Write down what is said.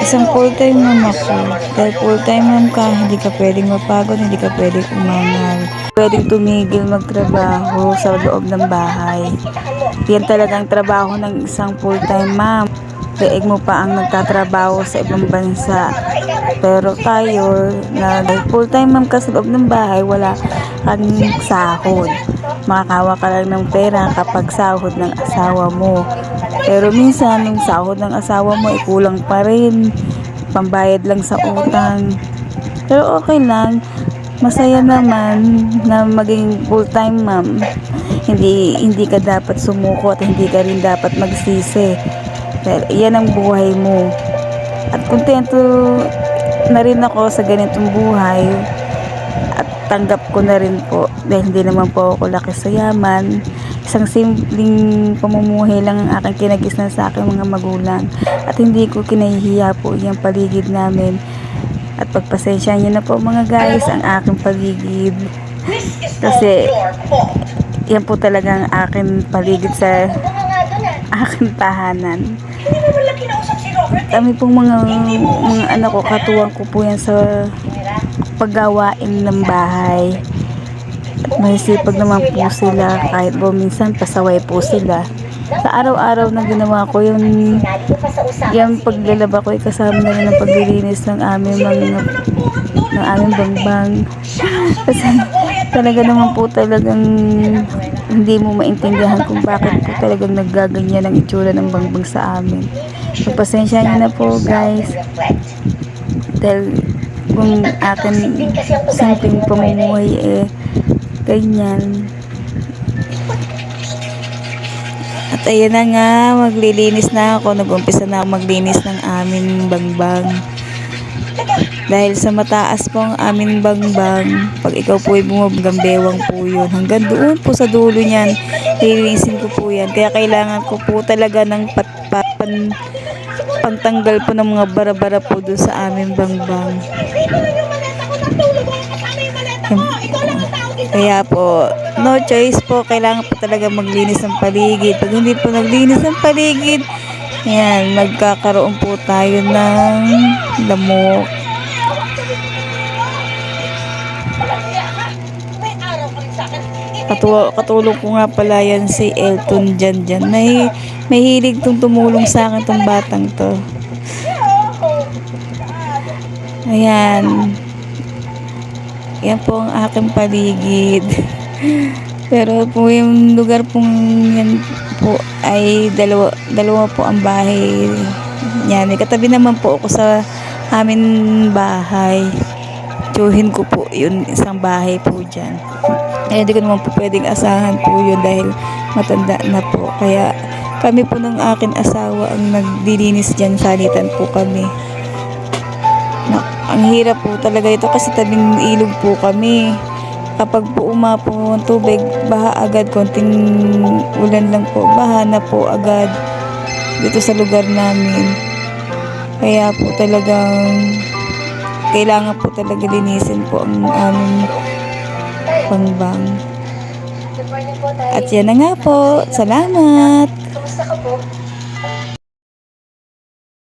Isang full-time mom ako. Dahil full-time mom ka, hindi ka pwedeng mapagod, hindi ka pwedeng umangal. Pwedeng tumigil magtrabaho sa loob ng bahay. Yan talagang trabaho ng isang full-time mom. Daig mo pa ang nagtatrabaho sa ibang bansa. Pero tayo, na full-time mom ka sa loob ng bahay, wala kang sahod. Makakawa ka lang ng pera kapag sahod ng asawa mo. Pero minsan, yung sahod ng asawa mo, kulang pa rin. Pambayad lang sa utang. Pero okay lang. Masaya naman na maging full-time mom. Hindi ka dapat sumuko at hindi ka rin dapat magsisi. Dahil yan ang buhay mo. At kontento na rin ako sa ganitong buhay. At tanggap ko na rin po. Dahil hindi naman po ako laki sa yaman. Isang simpleng pamumuhay lang ang aking kinagisnan sa aking mga magulang. At hindi ko kinahihiya po yung paligid namin. At pagpasensya nyo na po mga guys ang aking paligid. Kasi yan po talagang aking paligid sa aking tahanan. Kami pong mga anak ko, katuwang ko po yan sa paggawain ng bahay. At masisipag naman po sila kahit po minsan pasaway po sila. Sa araw-araw na ginawa ko yung paglalaba ko ay kasama na rin ang paglilinis ng aming bangbang. Kasi talaga naman po talagang hindi mo maintindihan kung bakit po talagang naggaganyan ang itsura ng bangbang sa amin. Pagpasensya nyo na po guys. Dahil kung akin simpleng pamumuhay ganyan. At ayan na nga, maglilinis na ako. Nag-umpisa na ako maglinis ng aming bangbang. Dahil sa mataas po ang aming bangbang, pag ikaw po ay bumabagambewang po yun. Hanggang doon po sa dulo niyan, lilinisin ko po yan. Kaya kailangan ko po talaga ng pantanggal po ng mga bara-bara po doon sa aming bangbang. Kaya po, no choice po, kailangan po talaga maglinis ng paligid. Pag hindi po naglinis ng paligid, yan, magkakaroon po tayo ng lamok. Katulong ko nga pala yan si Elton dyan. May hilig tong tumulong sa akin tong batang to. Ayan. Yan po ang aking paligid. Pero po yung lugar pong yan po ay dalawa po ang bahay. Yan. Katabi naman po ako sa amin bahay. Tiyuhin ko po yun isang bahay po dyan. Hindi ko naman po pwedeng asahan po yun dahil matanda na po. Kaya kami po ng akin asawa ang nagdilinis dyan. Salitan po kami. Ang hirap po talaga ito kasi tabing ilog po kami. Kapag po umapo ang tubig, baha agad. Konting ulan lang po, baha na po agad dito sa lugar namin. Kaya po talagang kailangan po talaga linisin po ang aming bangbang. At yan na nga po. Salamat!